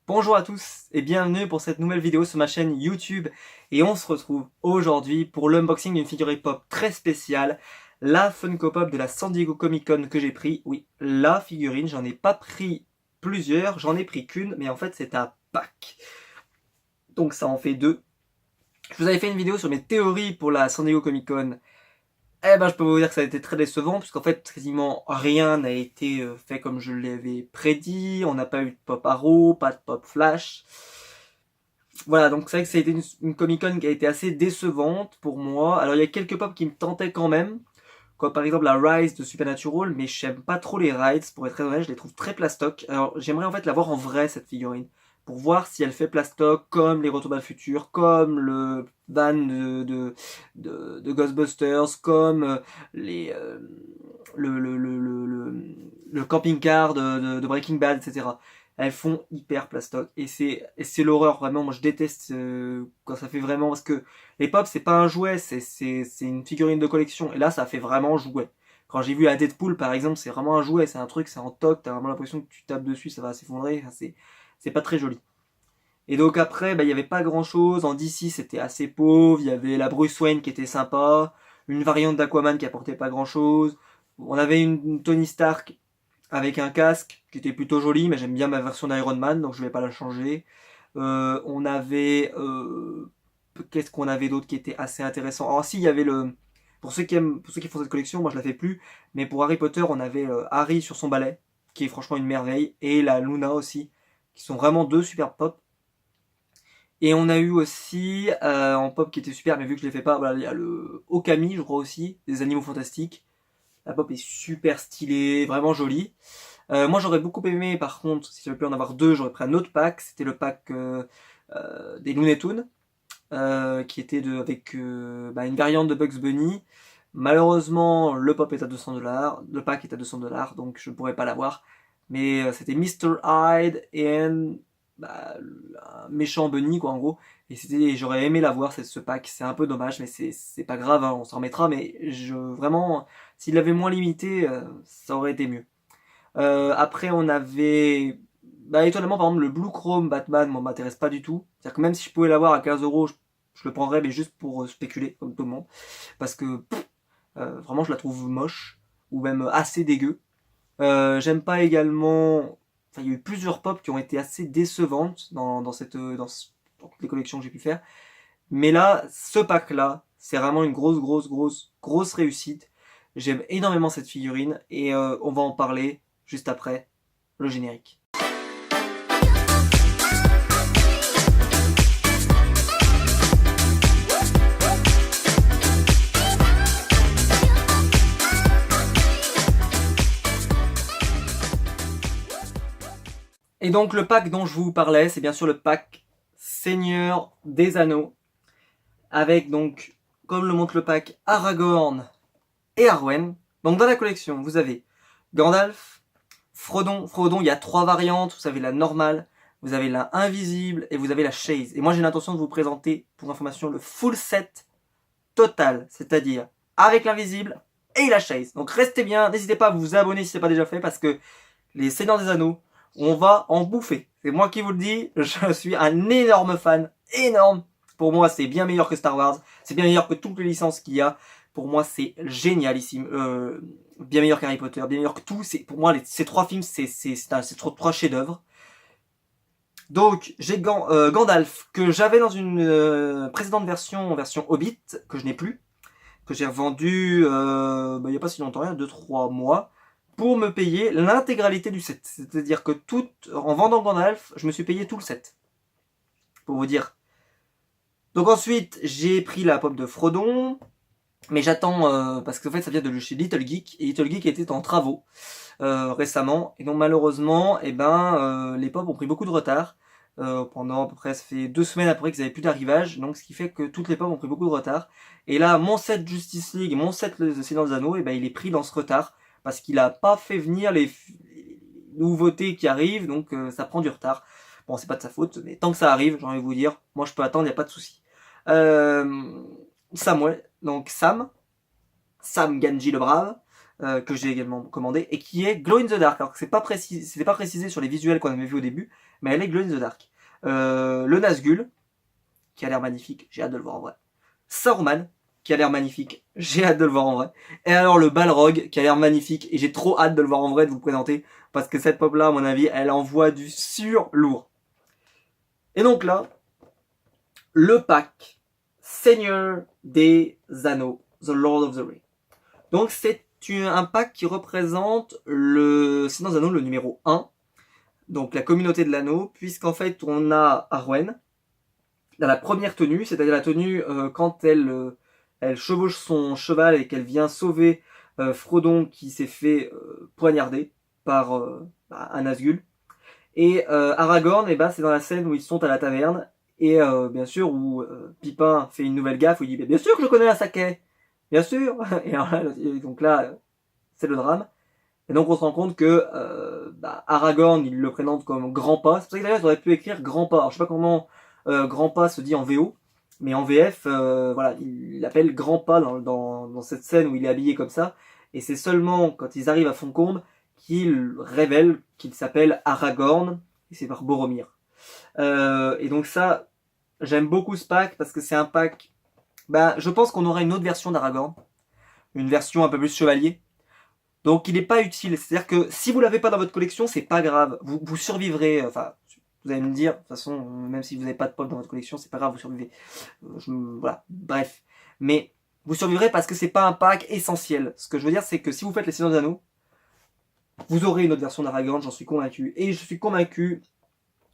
Bonjour à tous et bienvenue pour cette nouvelle vidéo sur ma chaîne YouTube et on se retrouve aujourd'hui pour l'unboxing d'une figurine pop très spéciale, la Funko Pop de la San Diego Comic Con que j'ai pris. Oui, la figurine, j'en ai pas pris plusieurs, j'en ai pris qu'une, mais en fait c'est un pack. Donc ça en fait deux. Je vous avais fait une vidéo sur mes théories pour la San Diego Comic Con. Eh ben, je peux vous dire que ça a été très décevant, puisqu'en fait, quasiment rien n'a été fait comme je l'avais prédit. On n'a pas eu de pop Arrow, pas de pop Flash. Voilà, donc c'est vrai que ça a été une Comic-Con qui a été assez décevante pour moi. Alors, il y a quelques pop qui me tentaient quand même, comme par exemple la Rise de Supernatural, mais j'aime pas trop les Rides, pour être très honnête, je les trouve très plastoc. Alors, j'aimerais en fait la voir en vrai, cette figurine, pour voir si elle fait plastoc comme les Retours vers le futur, comme le van de Ghostbusters, comme le camping-car de Breaking Bad, etc. Elles font hyper plastoc et c'est l'horreur vraiment. Moi je déteste quand ça fait vraiment, parce que les pop c'est pas un jouet, c'est une figurine de collection et là ça fait vraiment jouet. Quand j'ai vu la Deadpool par exemple, c'est vraiment un jouet, c'est un truc, c'est en toc, t'as vraiment l'impression que tu tapes dessus, ça va s'effondrer, enfin, c'est pas très joli. Et donc après, bah, il y avait pas grand chose. En DC, c'était assez pauvre. Il y avait la Bruce Wayne qui était sympa. Une variante d'Aquaman qui apportait pas grand chose. On avait une Tony Stark avec un casque qui était plutôt joli, mais j'aime bien ma version d'Iron Man, donc je vais pas la changer. On avait... qu'est-ce qu'on avait d'autre qui était assez intéressant? Alors si, il y avait le... pour ceux qui font cette collection, moi je la fais plus, mais pour Harry Potter, on avait Harry sur son balai, qui est franchement une merveille, et la Luna aussi, qui sont vraiment deux super pop. Et on a eu aussi en pop qui était super, mais vu que je les fais pas, voilà, il y a le Okami, je crois aussi, des animaux fantastiques. La pop est super stylée, vraiment jolie. Moi j'aurais beaucoup aimé, par contre, si j'avais pu en avoir deux, j'aurais pris un autre pack. C'était le pack des Looney Tunes, qui était avec une variante de Bugs Bunny. Malheureusement, le pop est à 200$, le pack est à 200$, donc je pourrais pas l'avoir. Mais c'était Mr. Hyde et un méchant bunny, quoi, en gros. Et j'aurais aimé l'avoir, ce pack. C'est un peu dommage, mais c'est pas grave, hein, on s'en remettra. Mais vraiment, s'il l'avait moins limité, ça aurait été mieux. Après, on avait, étonnamment, par exemple, le Blue Chrome Batman, moi, m'intéresse pas du tout. C'est-à-dire que même si je pouvais l'avoir à 15€, je le prendrais, mais juste pour spéculer, comme tout le monde. Parce que, vraiment, je la trouve moche, ou même assez dégueu. J'aime pas également. Enfin, il y a eu plusieurs pop qui ont été assez décevantes dans toutes les collections que j'ai pu faire. Mais là, ce pack-là, c'est vraiment une grosse réussite. J'aime énormément cette figurine et on va en parler juste après le générique. Et donc le pack dont je vous parlais, c'est bien sûr le pack Seigneur des Anneaux, avec donc, comme le montre le pack, Aragorn et Arwen. Donc dans la collection, vous avez Gandalf, Frodon, il y a trois variantes, vous avez la normale, vous avez la invisible et vous avez la chaise. Et moi j'ai l'intention de vous présenter, pour information, le full set total, c'est-à-dire avec l'invisible et la chaise. Donc restez bien, n'hésitez pas à vous abonner si ce n'est pas déjà fait, parce que les Seigneurs des Anneaux, on va en bouffer. C'est moi qui vous le dis, je suis un énorme fan, énorme. Pour moi, c'est bien meilleur que Star Wars, c'est bien meilleur que toutes les licences qu'il y a. Pour moi, c'est génialissime. Bien meilleur qu'Harry Potter, bien meilleur que tout. Pour moi, ces trois films, c'est trois chefs-d'œuvre. Donc, j'ai Gandalf, que j'avais dans une précédente version Hobbit, que je n'ai plus, que j'ai revendu il n'y a pas si longtemps, il y a 2-3 mois, pour me payer l'intégralité du set. C'est-à-dire que en vendant Gandalf, je me suis payé tout le set. Pour vous dire. Donc ensuite, j'ai pris la pop de Frodon, mais j'attends, parce qu'en fait ça vient de chez Little Geek, et Little Geek était en travaux récemment, et donc malheureusement, les pop ont pris beaucoup de retard. Pendant à peu près, ça fait 2 semaines après qu'ils n'avaient plus d'arrivage, donc ce qui fait que toutes les pop ont pris beaucoup de retard. Et là, mon set Justice League, mon set Le Seigneur des Anneaux, il est pris dans ce retard, parce qu'il a pas fait venir les nouveautés qui arrivent, donc ça prend du retard. Bon, c'est pas de sa faute, mais tant que ça arrive, j'ai envie de vous dire, moi je peux attendre, il n'y a pas de souci. Samuel, donc Sam Gamgee le Brave, que j'ai également commandé, et qui est Glow in the Dark. Alors que c'était pas précisé sur les visuels qu'on avait vu au début, mais elle est Glow in the Dark. Le Nazgûl, qui a l'air magnifique, j'ai hâte de le voir en vrai. Saruman, qui a l'air magnifique, j'ai hâte de le voir en vrai. Et alors le Balrog, qui a l'air magnifique, et j'ai trop hâte de le voir en vrai, de vous présenter, parce que cette pop là, à mon avis, elle envoie du sur-lourd. Et donc là, le pack Seigneur des Anneaux, The Lord of the Rings. Donc c'est un pack qui représente le Seigneur des Anneaux, le numéro 1, donc la communauté de l'anneau, puisqu'en fait on a Arwen, dans la première tenue, c'est-à-dire la tenue quand elle chevauche son cheval et qu'elle vient sauver Frodon qui s'est fait poignarder par un Nazgûl. Et Aragorn, c'est dans la scène où ils sont à la taverne, et bien sûr où Pipin fait une nouvelle gaffe, où il dit bien sûr que je connais la saké, bien sûr. Et alors là, donc là, c'est le drame. Et donc on se rend compte que Aragorn, il le présente comme Grand-Pa. C'est pour ça que d'ailleurs, ils auraient pu écrire Grand-Pa. Alors je sais pas comment Grand-Pa se dit en VO, mais en VF, voilà, il l'appelle Grand-Pa dans cette scène où il est habillé comme ça. Et c'est seulement quand ils arrivent à Foncombe qu'il révèle qu'il s'appelle Aragorn, et c'est par Boromir. Et donc ça, j'aime beaucoup ce pack, parce que c'est un pack... je pense qu'on aura une autre version d'Aragorn, une version un peu plus chevalier. Donc il n'est pas utile, c'est-à-dire que si vous l'avez pas dans votre collection, c'est pas grave, vous survivrez, enfin, vous allez me dire, de toute façon, même si vous n'avez pas de pop dans votre collection, c'est pas grave, vous survivez. Voilà, bref. Mais vous survivrez parce que c'est pas un pack essentiel. Ce que je veux dire, c'est que si vous faites les Seigneurs des Anneaux, vous aurez une autre version d'Aragorn, j'en suis convaincu. Et je suis convaincu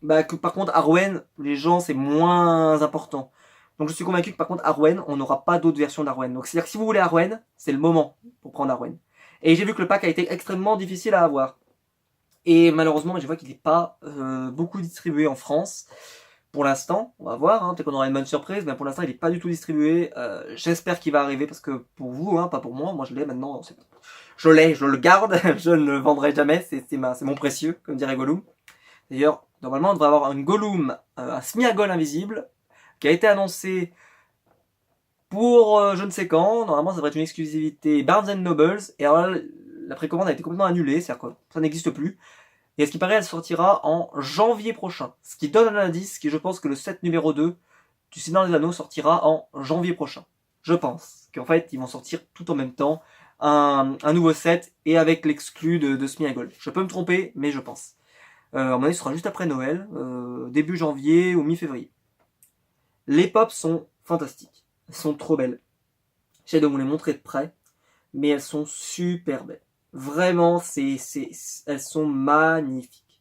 que par contre Arwen, les gens, c'est moins important. Donc je suis convaincu que par contre Arwen, on n'aura pas d'autres versions d'Arwen. Donc c'est-à-dire que si vous voulez Arwen, c'est le moment pour prendre Arwen. Et j'ai vu que le pack a été extrêmement difficile à avoir. Et malheureusement, je vois qu'il n'est pas beaucoup distribué en France. Pour l'instant, on va voir, hein, peut-être qu'on aura une bonne surprise, mais pour l'instant il n'est pas du tout distribué. J'espère qu'il va arriver, parce que pour vous, hein, pas pour moi je l'ai maintenant. Je le garde, je ne le vendrai jamais, c'est mon précieux, comme dirait Gollum. D'ailleurs, normalement on devrait avoir un Gollum, un Smeagol invisible, qui a été annoncé pour je ne sais quand. Normalement ça devrait être une exclusivité Barnes Nobles, et alors là, la précommande a été complètement annulée, c'est-à-dire que ça n'existe plus. Et à ce qui paraît, elle sortira en janvier prochain. Ce qui donne un indice, qui je pense que le set numéro 2 du Seigneur des Anneaux sortira en janvier prochain. Je pense qu'en fait, ils vont sortir tout en même temps un nouveau set, et avec l'exclu de Smeagol. Je peux me tromper, mais je pense. À mon avis, ce sera juste après Noël, début janvier ou mi-février. Les pops sont fantastiques. Elles sont trop belles. J'essaie de vous les montrer de près, mais elles sont super belles. Vraiment, elles sont magnifiques.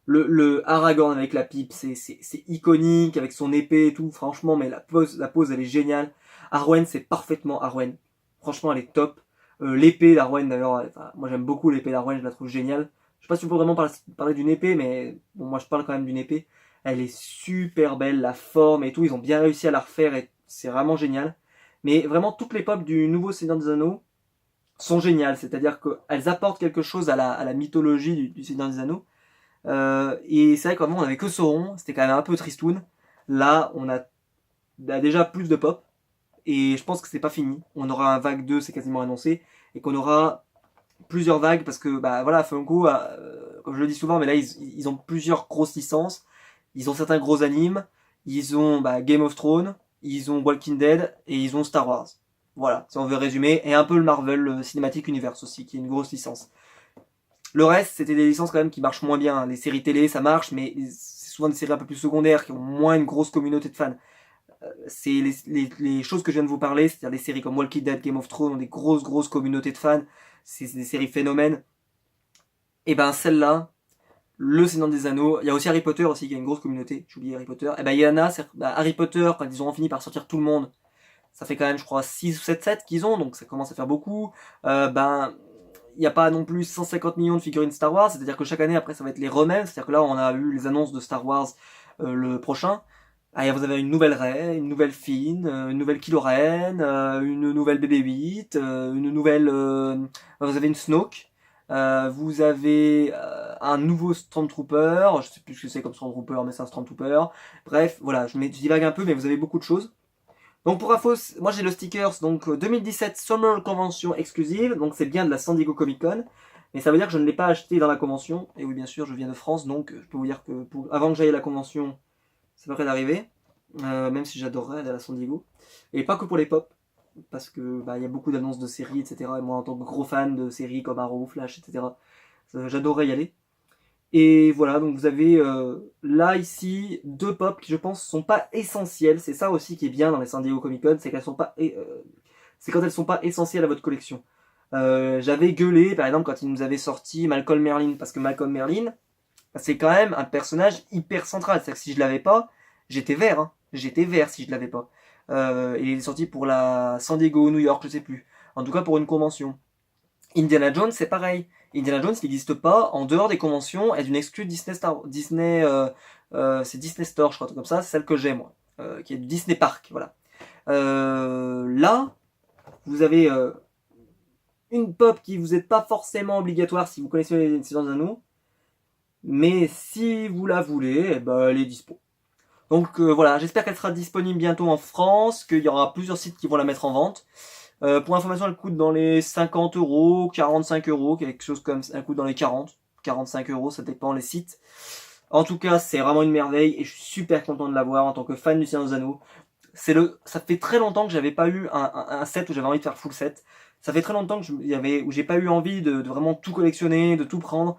Le Aragorn avec la pipe, c'est iconique, avec son épée et tout, franchement, mais la pose elle est géniale. Arwen, c'est parfaitement Arwen. Franchement, elle est top. L'épée d'Arwen, d'ailleurs, moi j'aime beaucoup l'épée d'Arwen, je la trouve géniale. Je sais pas si on peut vraiment parler d'une épée, mais bon, moi je parle quand même d'une épée. Elle est super belle, la forme et tout, ils ont bien réussi à la refaire, et c'est vraiment génial. Mais vraiment, toutes les pop du nouveau Seigneur des Anneaux sont géniales, c'est-à-dire qu'elles apportent quelque chose à la mythologie du Seigneur des Anneaux. Et c'est vrai qu'avant on avait que Sauron, c'était quand même un peu tristoun. Là, on a déjà plus de pop, et je pense que c'est pas fini. On aura un vague 2, c'est quasiment annoncé, et qu'on aura plusieurs vagues, parce que voilà, Funko, comme je le dis souvent, mais là ils ont plusieurs grosses licences, ils ont certains gros animes, ils ont Game of Thrones, ils ont Walking Dead, et ils ont Star Wars. Voilà, si on veut résumer, et un peu le Marvel Cinematic Universe aussi, qui est une grosse licence. Le reste, c'était des licences quand même qui marchent moins bien. Les séries télé, ça marche, mais c'est souvent des séries un peu plus secondaires, qui ont moins une grosse communauté de fans. C'est les choses que je viens de vous parler, c'est-à-dire des séries comme Walking Dead, Game of Thrones, ont des grosses communautés de fans. C'est des séries phénomènes. Et celle-là, Le Seigneur des Anneaux, il y a aussi Harry Potter aussi, qui a une grosse communauté. J'ai oublié Harry Potter. Et il y en a, Harry Potter, quand ils ont fini par sortir tout le monde, ça fait quand même, je crois, 6 ou 7 sets qu'ils ont, donc ça commence à faire beaucoup. Il n'y a pas non plus 150 millions de figurines Star Wars, c'est-à-dire que chaque année, après, ça va être les remèdes, c'est-à-dire que là, on a eu les annonces de Star Wars le prochain. Vous avez une nouvelle Rey, une nouvelle Finn, une nouvelle Kylo Ren, une nouvelle BB-8, une nouvelle... vous avez une Snoke, vous avez un nouveau Stormtrooper, je sais plus ce que c'est comme Stormtrooper, mais c'est un Stormtrooper. Bref, voilà, je divague un peu, mais vous avez beaucoup de choses. Donc pour info, moi j'ai le stickers donc 2017 Summer Convention exclusive, donc c'est bien de la San Diego Comic Con, mais ça veut dire que je ne l'ai pas acheté dans la convention, et oui bien sûr je viens de France, donc je peux vous dire que avant que j'aille à la convention, c'est pas près d'arriver, même si j'adorerais aller à San Diego, et pas que pour les pop, parce que bah, y a beaucoup d'annonces de séries, etc. Et moi en tant que gros fan de séries comme Arrow, Flash, etc., j'adorerais y aller. Et voilà, donc vous avez là ici deux pop qui je pense sont pas essentielles. C'est ça aussi qui est bien dans les San Diego Comic Con, c'est qu'elles sont pas, c'est quand elles sont pas essentielles à votre collection. J'avais gueulé par exemple quand ils nous avaient sorti Malcolm Merlyn, parce que Malcolm Merlyn, c'est quand même un personnage hyper central. C'est-à-dire que si je l'avais pas, j'étais vert. Hein. J'étais vert si je l'avais pas. Il est sorti pour la San Diego, New York, je sais plus. En tout cas pour une convention. Indiana Jones, c'est pareil. Indiana Jones, il n'existe pas en dehors des conventions et d'une exclue Disney Star, Disney, c'est Disney Store, je crois, tout comme ça, c'est celle que j'ai moi, qui est du Disney Park, voilà. Là, vous avez une pop qui vous est pas forcément obligatoire si vous connaissez les Seigneurs des Anneaux, mais si vous la voulez, eh ben, elle est dispo. Donc voilà, j'espère qu'elle sera disponible bientôt en France, qu'il y aura plusieurs sites qui vont la mettre en vente. Pour information, elle coûte dans les 50 euros, 45 euros, quelque chose comme ça. Elle coûte dans les 40, 45 euros, ça dépend les sites. En tout cas, c'est vraiment une merveille et je suis super content de l'avoir en tant que fan du Seigneur des Anneaux. Ça fait très longtemps que j'avais pas eu un set où j'avais envie de faire full set. Ça fait très longtemps que où j'ai pas eu envie de vraiment tout collectionner, de tout prendre.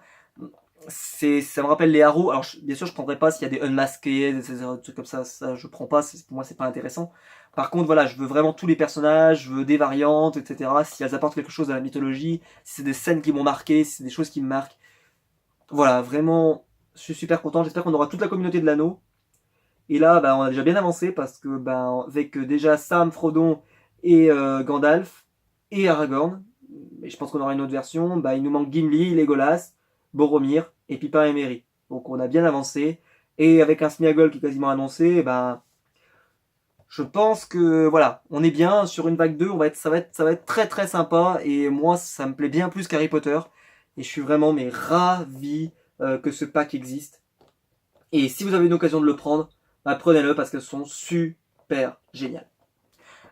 Ça me rappelle les Arrows. Alors, bien sûr, je prendrai pas s'il y a des unmaskés, des trucs comme ça je prends pas. Pour moi, c'est pas intéressant. Par contre, voilà, je veux vraiment tous les personnages, je veux des variantes, etc. Si elles apportent quelque chose à la mythologie, si c'est des scènes qui m'ont marqué, si c'est des choses qui me marquent. Voilà, vraiment, je suis super content. J'espère qu'on aura toute la communauté de l'anneau. Et là, bah, on a déjà bien avancé parce que, bah, avec déjà Sam, Frodon et Gandalf et Aragorn, et je pense qu'on aura une autre version, bah, il nous manque Gimli, Legolas, Boromir et Pippin et Merry. Donc on a bien avancé. Et avec un Smeagol qui est quasiment annoncé, bah, je pense que voilà, on est bien sur une vague 2, ça va être très très sympa. Et moi, ça me plaît bien plus qu'Harry Potter. Et je suis vraiment mais ravi que ce pack existe. Et si vous avez une occasion de le prendre, bah, prenez-le parce qu'elles sont super géniales.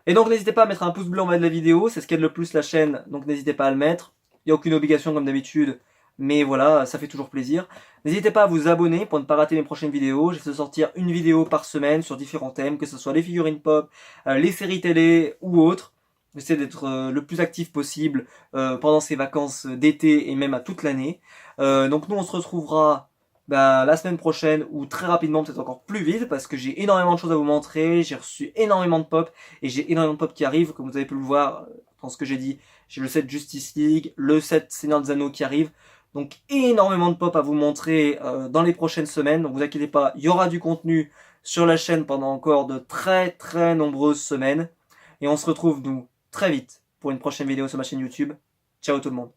Et donc n'hésitez pas à mettre un pouce bleu en bas de la vidéo, c'est ce qui aide le plus la chaîne, donc n'hésitez pas à le mettre. Il n'y a aucune obligation comme d'habitude, mais voilà, ça fait toujours plaisir. N'hésitez pas à vous abonner pour ne pas rater mes prochaines vidéos. J'essaie de sortir une vidéo par semaine sur différents thèmes, que ce soit les figurines pop, les séries télé ou autres. J'essaie d'être le plus actif possible pendant ces vacances d'été et même à toute l'année. Donc nous on se retrouvera bah, la semaine prochaine ou très rapidement, peut-être encore plus vite, parce que j'ai énormément de choses à vous montrer, j'ai reçu énormément de pop, et j'ai énormément de pop qui arrivent, comme vous avez pu le voir dans ce que j'ai dit. J'ai le set Justice League, le set Seigneur des Anneaux qui arrive, donc énormément de pop à vous montrer dans les prochaines semaines, donc vous inquiétez pas, il y aura du contenu sur la chaîne pendant encore de très très nombreuses semaines, et on se retrouve nous très vite pour une prochaine vidéo sur ma chaîne YouTube. Ciao tout le monde.